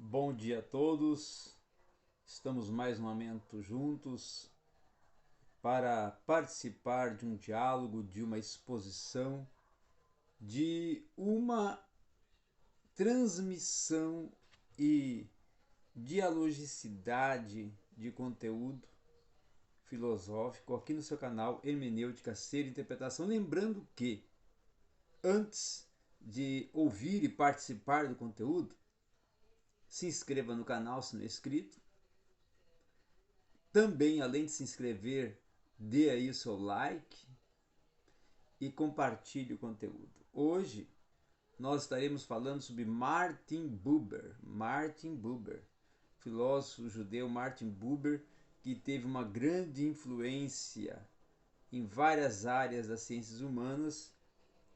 Bom dia a todos. Estamos mais um momento juntos para participar de um diálogo, de uma exposição, de uma transmissão e dialogicidade de conteúdo filosófico aqui no seu canal Hermenêutica Ser e Interpretação. Lembrando que antes de ouvir e participar do conteúdo, se inscreva no canal se não é inscrito. Também, além de se inscrever, dê aí o seu like e compartilhe o conteúdo. Hoje nós estaremos falando sobre Martin Buber. Martin Buber, filósofo judeu Martin Buber, que teve uma grande influência em várias áreas das ciências humanas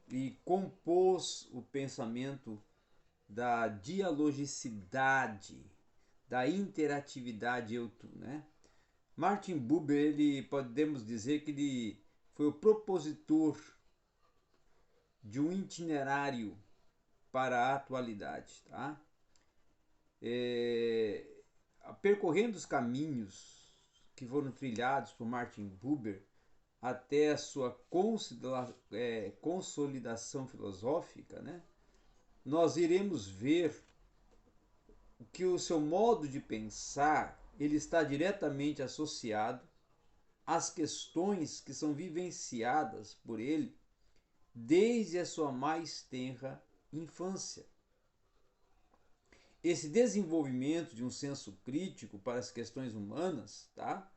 e compôs o pensamento da dialogicidade, da interatividade eu-tu, né? Martin Buber, ele podemos dizer que ele foi o propositor de um itinerário para a atualidade, tá? É, Percorrendo os caminhos que foram trilhados por Martin Buber até a sua consolidação filosófica, né? Nós iremos ver que o seu modo de pensar ele está diretamente associado às questões que são vivenciadas por ele desde a sua mais tenra infância. Esse desenvolvimento de um senso crítico para as questões humanas, tá?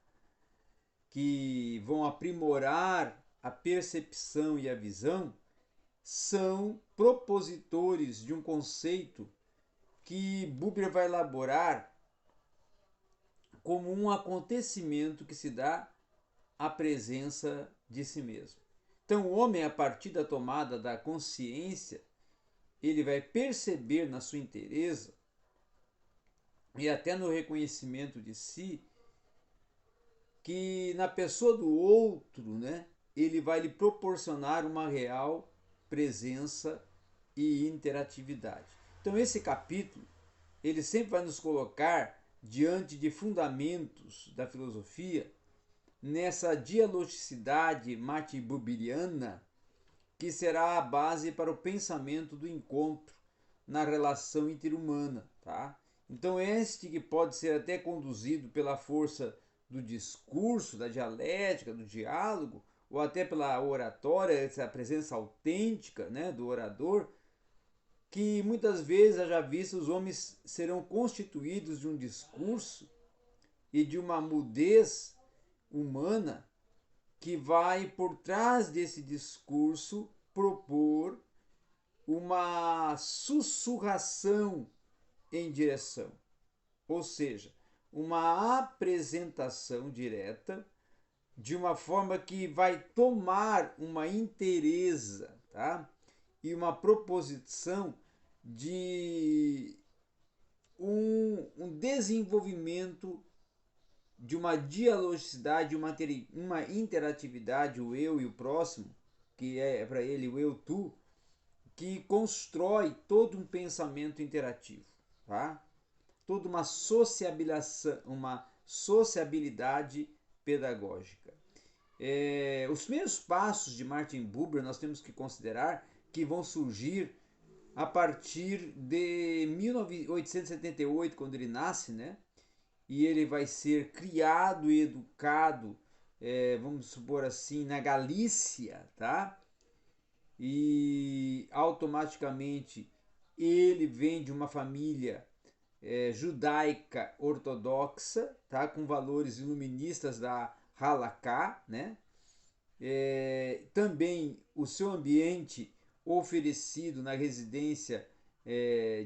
Que vão aprimorar a percepção e a visão, são propositores de um conceito que Buber vai elaborar como um acontecimento que se dá à presença de si mesmo. Então, o homem, a partir da tomada da consciência, ele vai perceber na sua inteireza e até no reconhecimento de si que na pessoa do outro, né, ele vai lhe proporcionar uma real presença e interatividade. Então, esse capítulo ele sempre vai nos colocar diante de fundamentos da filosofia nessa dialogicidade matibubiriana que será a base para o pensamento do encontro na relação interhumana, tá? Então este que pode ser até conduzido pela força do discurso, da dialética, do diálogo, ou até pela oratória, essa presença autêntica, né, do orador, que muitas vezes, haja visto, os homens serão constituídos de um discurso e de uma mudez humana que vai, por trás desse discurso, propor uma sussurração em direção, ou seja, uma apresentação direta de uma forma que vai tomar uma inteireza, tá? E uma proposição de um desenvolvimento de uma dialogicidade, uma interatividade, o eu e o próximo, que é para ele o eu-tu, que constrói todo um pensamento interativo, tá? Toda uma sociabilidade pedagógica. Os primeiros passos de Martin Buber nós temos que considerar que vão surgir a partir de 1878, quando ele nasce, né? E ele vai ser criado e educado, vamos supor assim, na Galícia, tá? E automaticamente ele vem de uma família judaica ortodoxa, tá? Com valores iluministas da Halakha, né? Também o seu ambiente oferecido na residência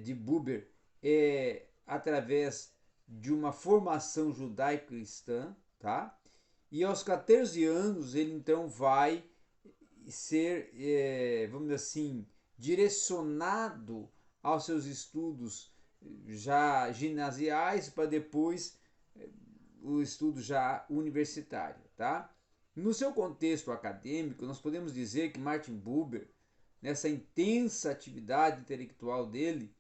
de Buber é através de uma formação judaico-cristã, tá? E aos 14 anos ele então vai ser, vamos dizer assim, direcionado aos seus estudos já ginasiais para depois o estudo já universitário, tá? No seu contexto acadêmico, nós podemos dizer que Martin Buber, nessa intensa atividade intelectual dele,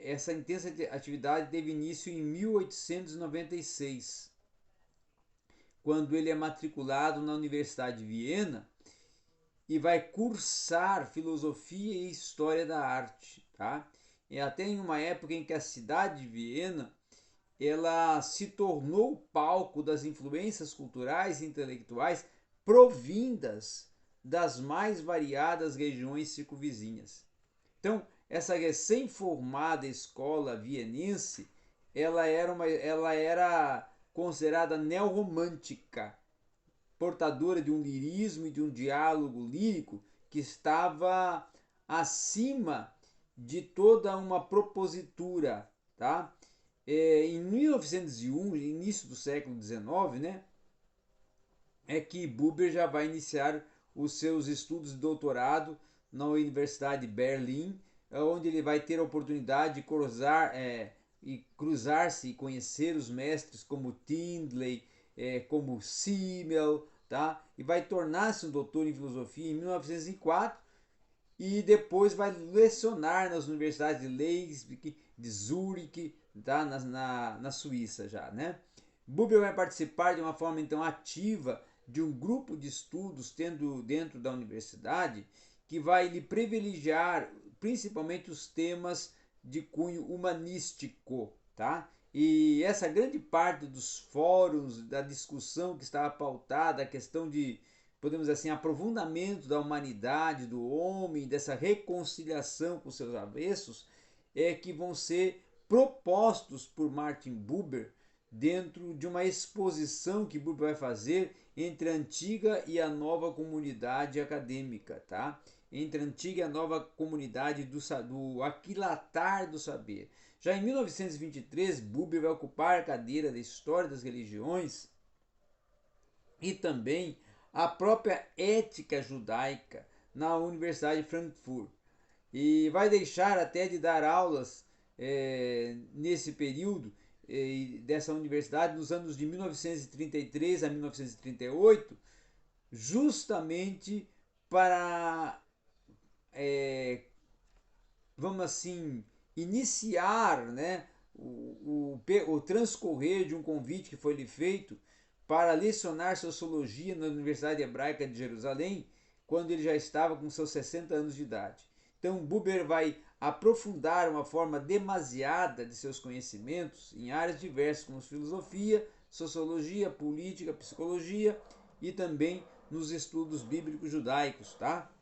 essa intensa atividade teve início em 1896, quando ele é matriculado na Universidade de Viena e vai cursar filosofia e história da arte, tá? E até em uma época em que a cidade de Viena ela se tornou o palco das influências culturais e intelectuais provindas das mais variadas regiões circunvizinhas. Então, essa recém-formada escola vienense, ela era considerada neorromântica, portadora de um lirismo e de um diálogo lírico que estava acima de toda uma propositura, tá? Em 1901, início do século XIX, né, é que Buber já vai iniciar os seus estudos de doutorado na Universidade de Berlim, onde ele vai ter a oportunidade de cruzar-se e conhecer os mestres como Tindley, como Simmel, tá? E vai tornar-se um doutor em filosofia em 1904 e depois vai lecionar nas universidades de Leipzig, de Zurique, tá? na Suíça já, né? Buber vai participar de uma forma então ativa de um grupo de estudos tendo dentro da universidade que vai lhe privilegiar principalmente os temas de cunho humanístico, tá? E essa grande parte dos fóruns, da discussão que estava pautada, a questão de, podemos dizer assim, aprofundamento da humanidade, do homem, dessa reconciliação com seus avessos, é que vão ser propostos por Martin Buber dentro de uma exposição que Buber vai fazer entre a antiga e a nova comunidade acadêmica, tá? Entre a antiga e a nova comunidade do aquilatar do saber. Já em 1923, Buber vai ocupar a cadeira da História das Religiões e também a própria ética judaica na Universidade de Frankfurt. E vai deixar até de dar aulas nesse período dessa universidade nos anos de 1933 a 1938, justamente para, vamos assim, iniciar, né, o transcorrer de um convite que foi lhe feito para lecionar sociologia na Universidade Hebraica de Jerusalém, quando ele já estava com seus 60 anos de idade. Então, Buber vai aprofundar uma forma demasiada de seus conhecimentos em áreas diversas, como filosofia, sociologia, política, psicologia e também nos estudos bíblicos judaicos, tá?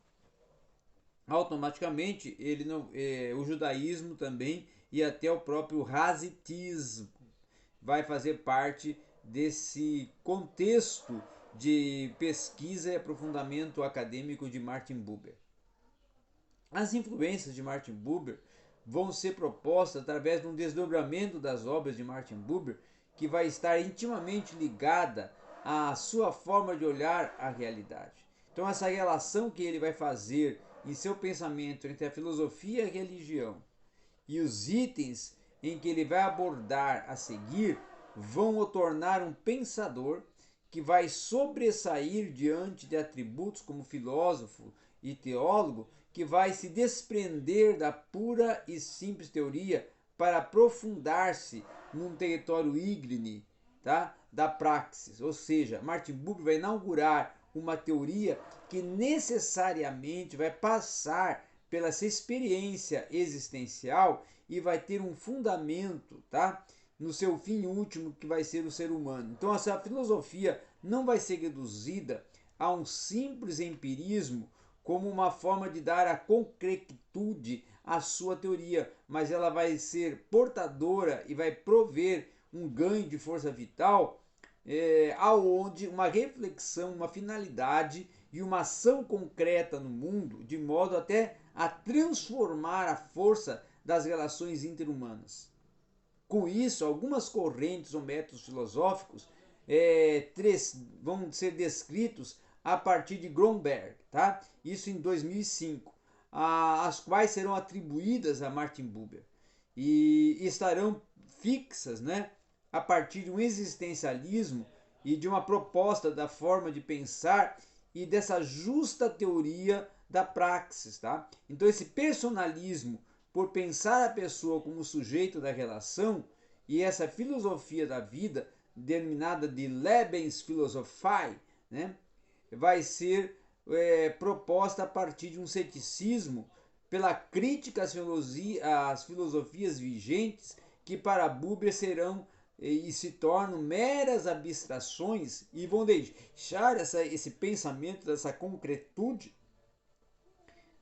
Automaticamente, o judaísmo também e até o próprio Hasitismo vai fazer parte desse contexto de pesquisa e aprofundamento acadêmico de Martin Buber. As influências de Martin Buber vão ser propostas através de um desdobramento das obras de Martin Buber que vai estar intimamente ligada à sua forma de olhar a realidade. Então essa relação que ele vai fazer em seu pensamento entre a filosofia e a religião e os itens em que ele vai abordar a seguir vão o tornar um pensador que vai sobressair diante de atributos como filósofo e teólogo, que vai se desprender da pura e simples teoria para aprofundar-se num território ígneo, tá? Da praxis. Ou seja, Martin Buber vai inaugurar uma teoria que necessariamente vai passar pela essa experiência existencial e vai ter um fundamento, tá? No seu fim último, que vai ser o ser humano. Então, essa filosofia não vai ser reduzida a um simples empirismo como uma forma de dar a concretude à sua teoria, mas ela vai ser portadora e vai prover um ganho de força vital, aonde uma reflexão, uma finalidade e uma ação concreta no mundo, de modo até a transformar a força das relações interhumanas. Com isso, algumas correntes ou métodos filosóficos vão ser descritos a partir de Gromberg, tá? Isso em 2005, as quais serão atribuídas a Martin Buber e estarão fixas, né, a partir de um existencialismo e de uma proposta da forma de pensar e dessa justa teoria da praxis, tá? Então esse personalismo por pensar a pessoa como sujeito da relação, e essa filosofia da vida, denominada de Lebensphilosophie, né, vai ser proposta a partir de um ceticismo pela crítica às filosofias vigentes, que para Buber serão e se tornam meras abstrações e vão deixar esse pensamento dessa concretude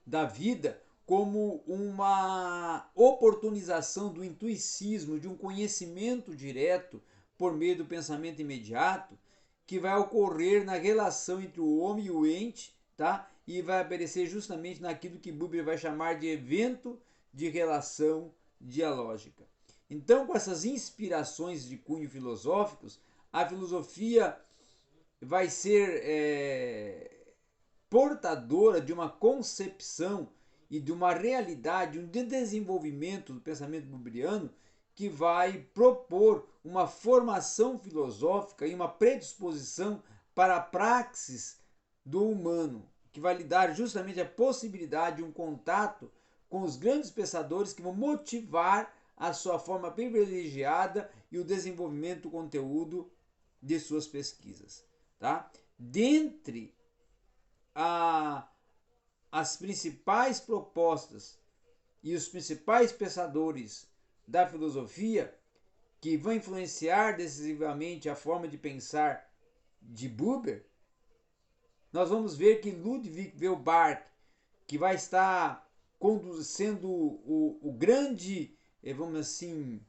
da vida como uma oportunização do intuicismo, de um conhecimento direto por meio do pensamento imediato, que vai ocorrer na relação entre o homem e o ente, tá? E vai aparecer justamente naquilo que Buber vai chamar de evento de relação dialógica. Então, com essas inspirações de cunho filosóficos, a filosofia vai ser portadora de uma concepção e de uma realidade, um desenvolvimento do pensamento buberiano que vai propor uma formação filosófica e uma predisposição para a praxis do humano, que vai lhe dar justamente a possibilidade de um contato com os grandes pensadores que vão motivar a sua forma privilegiada e o desenvolvimento do conteúdo de suas pesquisas. Tá? Dentre as principais propostas e os principais pensadores da filosofia que vão influenciar decisivamente a forma de pensar de Buber, nós vamos ver que Ludwig Feuerbach, que vai estar sendo o grande, vamos assim,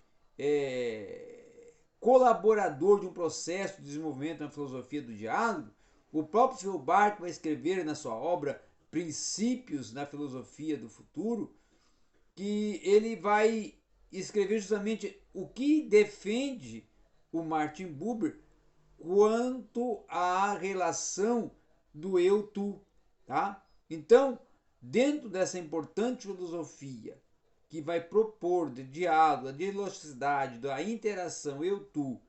colaborador de um processo de desenvolvimento na filosofia do diálogo, o próprio Feuerbach vai escrever na sua obra Princípios na Filosofia do Futuro, que ele vai escrever justamente o que defende o Martin Buber quanto à relação do eu-tu. Tá? Então, dentro dessa importante filosofia que vai propor de diálogo, a dialogicidade, da interação eu-tu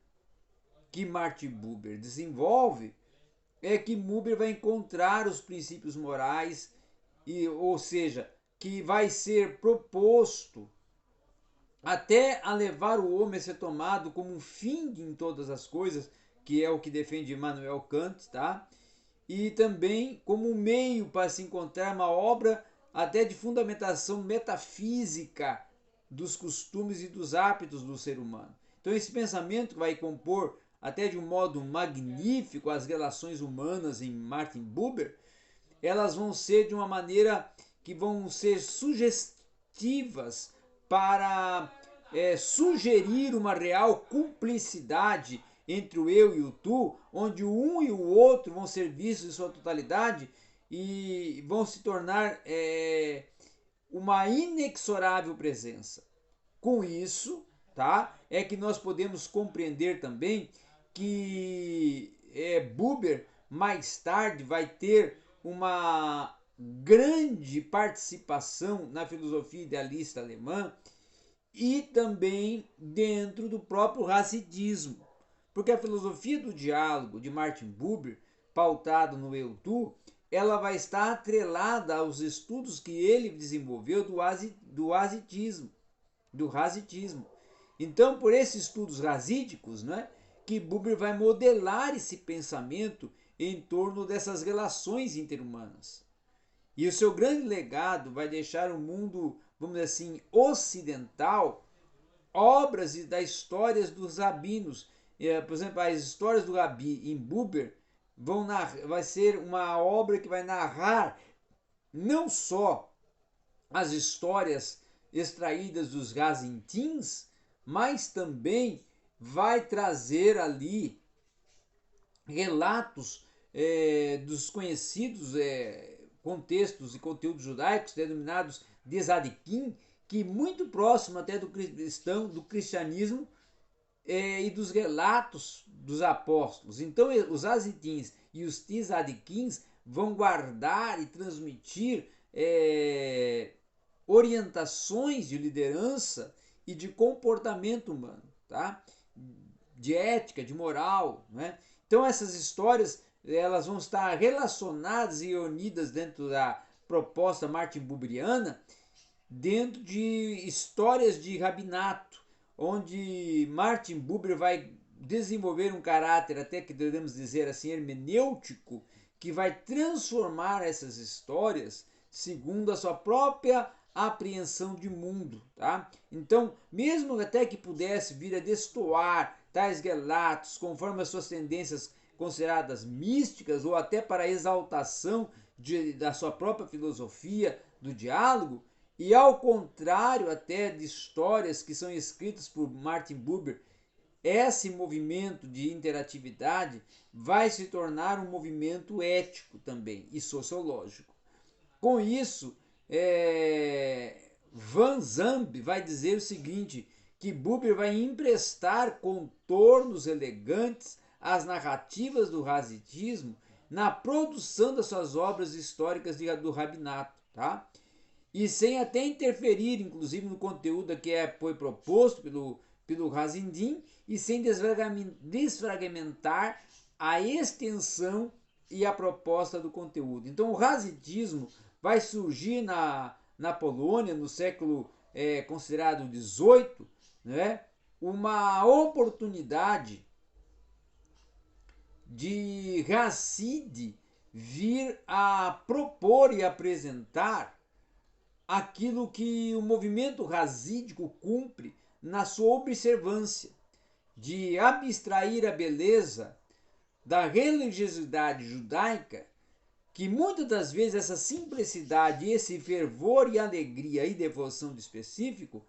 que Martin Buber desenvolve, é que Buber vai encontrar os princípios morais, ou seja, que vai ser proposto até a levar o homem a ser tomado como um fim em todas as coisas, que é o que defende Immanuel Kant, tá? E também como um meio para se encontrar uma obra até de fundamentação metafísica dos costumes e dos hábitos do ser humano. Então esse pensamento vai compor até de um modo magnífico as relações humanas em Martin Buber, elas vão ser de uma maneira que vão ser sugestivas para sugerir uma real cumplicidade entre o eu e o tu, onde o um e o outro vão ser vistos em sua totalidade e vão se tornar uma inexorável presença. Com isso, tá, é que nós podemos compreender também que Buber mais tarde vai ter uma grande participação na filosofia idealista alemã e também dentro do próprio hasidismo, porque a filosofia do diálogo de Martin Buber, pautado no eu-tu, ela vai estar atrelada aos estudos que ele desenvolveu do hasidismo. Então, por esses estudos rasídicos, né, que Buber vai modelar esse pensamento em torno dessas relações interhumanas. E o seu grande legado vai deixar o mundo, vamos dizer assim, ocidental, obras das histórias dos rabinos. Por exemplo, as histórias do Rabi em Buber vai ser uma obra que vai narrar não só as histórias extraídas dos Gazintins, mas também vai trazer ali relatos dos conhecidos contextos e conteúdos judaicos denominados de Tzadikim, que muito próximo até do cristianismo e dos relatos dos apóstolos. Então os Azitins e os Tzadikins vão guardar e transmitir orientações de liderança e de comportamento humano, tá? De ética, de moral, né? Então essas histórias elas vão estar relacionadas e unidas dentro da proposta Martin Buberiana dentro de histórias de rabinato, onde Martin Buber vai desenvolver um caráter, até que devemos dizer assim, hermenêutico, que vai transformar essas histórias segundo a sua própria apreensão de mundo, tá? Então, mesmo até que pudesse vir a destoar tais relatos conforme as suas tendências consideradas místicas ou até para a exaltação da sua própria filosofia do diálogo, e ao contrário até de histórias que são escritas por Martin Buber, esse movimento de interatividade vai se tornar um movimento ético também e sociológico. Com isso, Van Zamp vai dizer o seguinte, que Buber vai emprestar contornos elegantes às narrativas do Hasitismo na produção das suas obras históricas do rabinato, tá? E sem até interferir, inclusive, no conteúdo que foi proposto pelo Hasidin e sem desfragmentar a extensão e a proposta do conteúdo. Então, o Hasidismo vai surgir na Polônia no século considerado XVIII, né? Uma oportunidade de Hassid vir a propor e apresentar aquilo que o movimento hasídico cumpre na sua observância, de abstrair a beleza da religiosidade judaica, que muitas das vezes essa simplicidade, esse fervor e alegria e devoção de específico,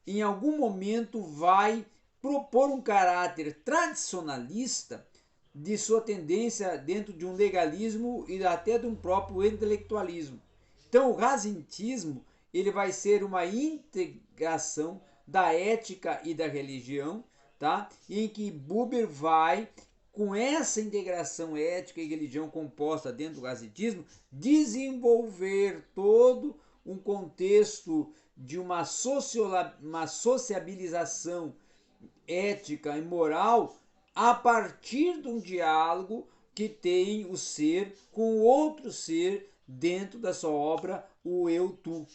em algum momento vai propor um caráter tradicionalista de sua tendência dentro de um legalismo e até de um próprio intelectualismo. Então o Hasitismo ele vai ser uma integração da ética e da religião, tá? Em que Buber vai, com essa integração ética e religião composta dentro do Hasitismo, desenvolver todo um contexto de uma sociabilização ética e moral a partir de um diálogo que tem o ser com o outro ser dentro da sua obra, o Eu-Tu.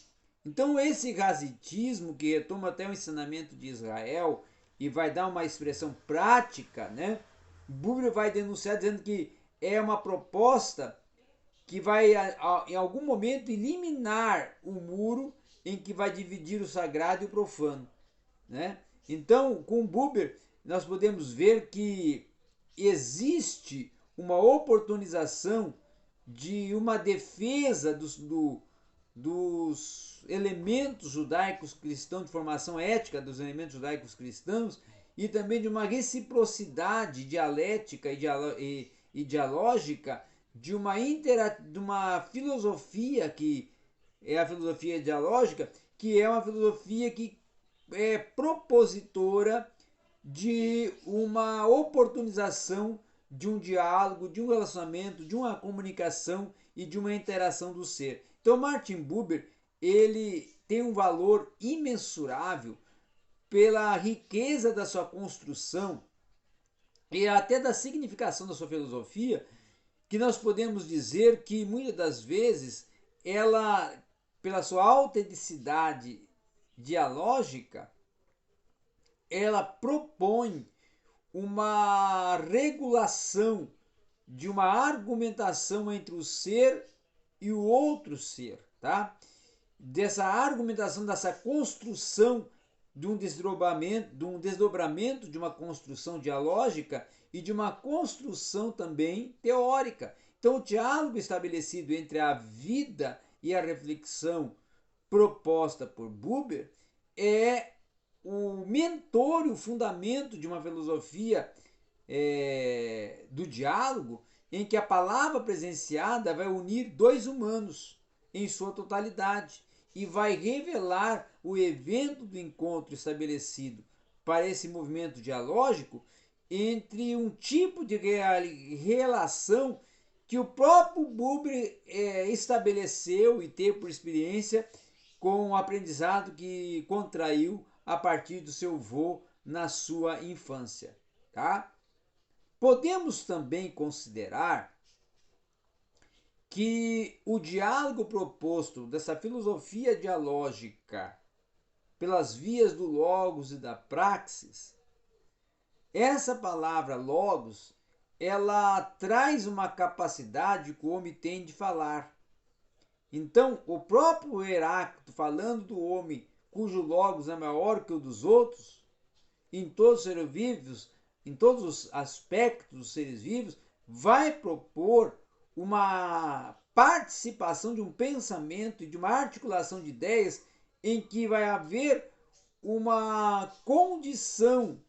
Então esse hasitismo, que retoma até o ensinamento de Israel e vai dar uma expressão prática, né? Buber vai denunciar dizendo que é uma proposta que vai em algum momento eliminar o muro em que vai dividir o sagrado e o profano, né? Então, com Buber, nós podemos ver que existe uma oportunização de uma defesa dos elementos judaicos cristãos, de formação ética dos elementos judaicos cristãos, e também de uma reciprocidade dialética e dialógica de uma filosofia que é a filosofia dialógica, que é uma filosofia que é propositora de uma oportunização de um diálogo, de um relacionamento, de uma comunicação e de uma interação do ser. Então Martin Buber, ele tem um valor imensurável pela riqueza da sua construção e até da significação da sua filosofia, que nós podemos dizer que muitas das vezes ela, pela sua autenticidade dialógica, ela propõe uma regulação de uma argumentação entre o ser e o outro ser, tá? Dessa argumentação, dessa construção de um desdobramento de uma construção dialógica e de uma construção também teórica. Então, o diálogo estabelecido entre a vida e a reflexão proposta por Buber é o mentor e o fundamento de uma filosofia do diálogo, em que a palavra presenciada vai unir dois humanos em sua totalidade e vai revelar o evento do encontro estabelecido para esse movimento dialógico entre um tipo de relação que o próprio Buber estabeleceu e teve por experiência com o aprendizado que contraiu a partir do seu vô na sua infância, tá? Podemos também considerar que o diálogo proposto dessa filosofia dialógica pelas vias do logos e da praxis, essa palavra logos, ela traz uma capacidade que o homem tem de falar. Então, o próprio Heráclito, falando do homem cujo logos é maior que o dos outros, em todos os seres vivos, em todos os aspectos dos seres vivos, vai propor uma participação de um pensamento e de uma articulação de ideias em que vai haver uma condição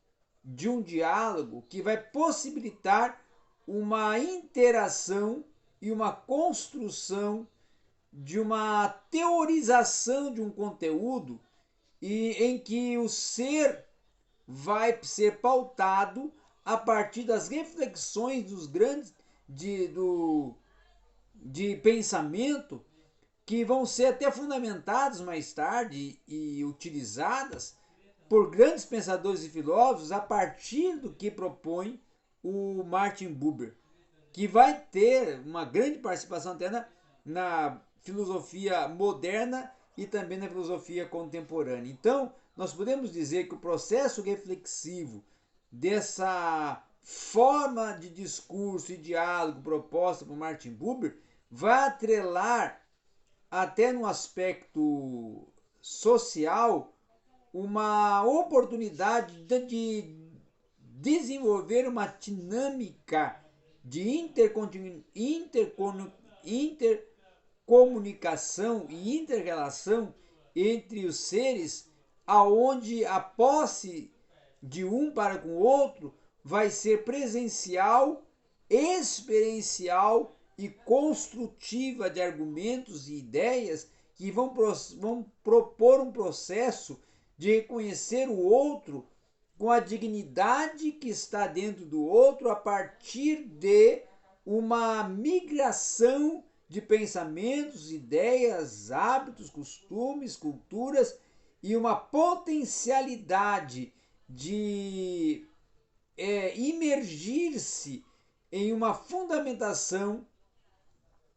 de um diálogo que vai possibilitar uma interação e uma construção de uma teorização de um conteúdo e em que o ser vai ser pautado a partir das reflexões dos grandes de pensamento que vão ser até fundamentadas mais tarde e utilizadas por grandes pensadores e filósofos a partir do que propõe o Martin Buber, que vai ter uma grande participação até na filosofia moderna e também na filosofia contemporânea. Então, nós podemos dizer que o processo reflexivo dessa forma de discurso e diálogo proposta por Martin Buber vai atrelar até no aspecto social uma oportunidade de desenvolver uma dinâmica de intercomunicação e interrelação entre os seres, aonde a posse de um para com o outro vai ser presencial, experiencial e construtiva de argumentos e ideias que vão propor um processo de reconhecer o outro com a dignidade que está dentro do outro a partir de uma migração de pensamentos, ideias, hábitos, costumes, culturas e uma potencialidade de imergir-se em uma fundamentação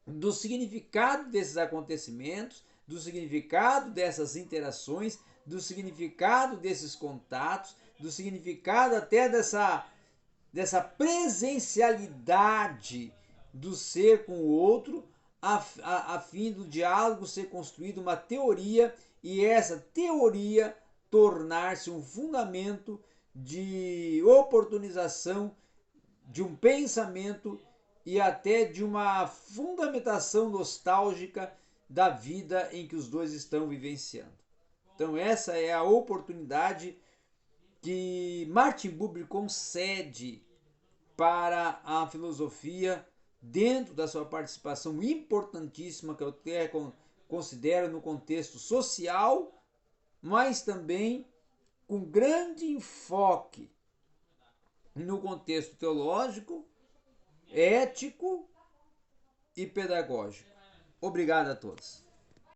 do significado desses acontecimentos, do significado dessas interações, do significado desses contatos, do significado até dessa presencialidade do ser com o outro, a fim do diálogo ser construído uma teoria e essa teoria tornar-se um fundamento de oportunização de um pensamento e até de uma fundamentação nostálgica da vida em que os dois estão vivenciando. Então essa é a oportunidade que Martin Buber concede para a filosofia dentro da sua participação importantíssima, que eu até considero no contexto social, mas também com grande enfoque no contexto teológico, ético e pedagógico. Obrigado a todos.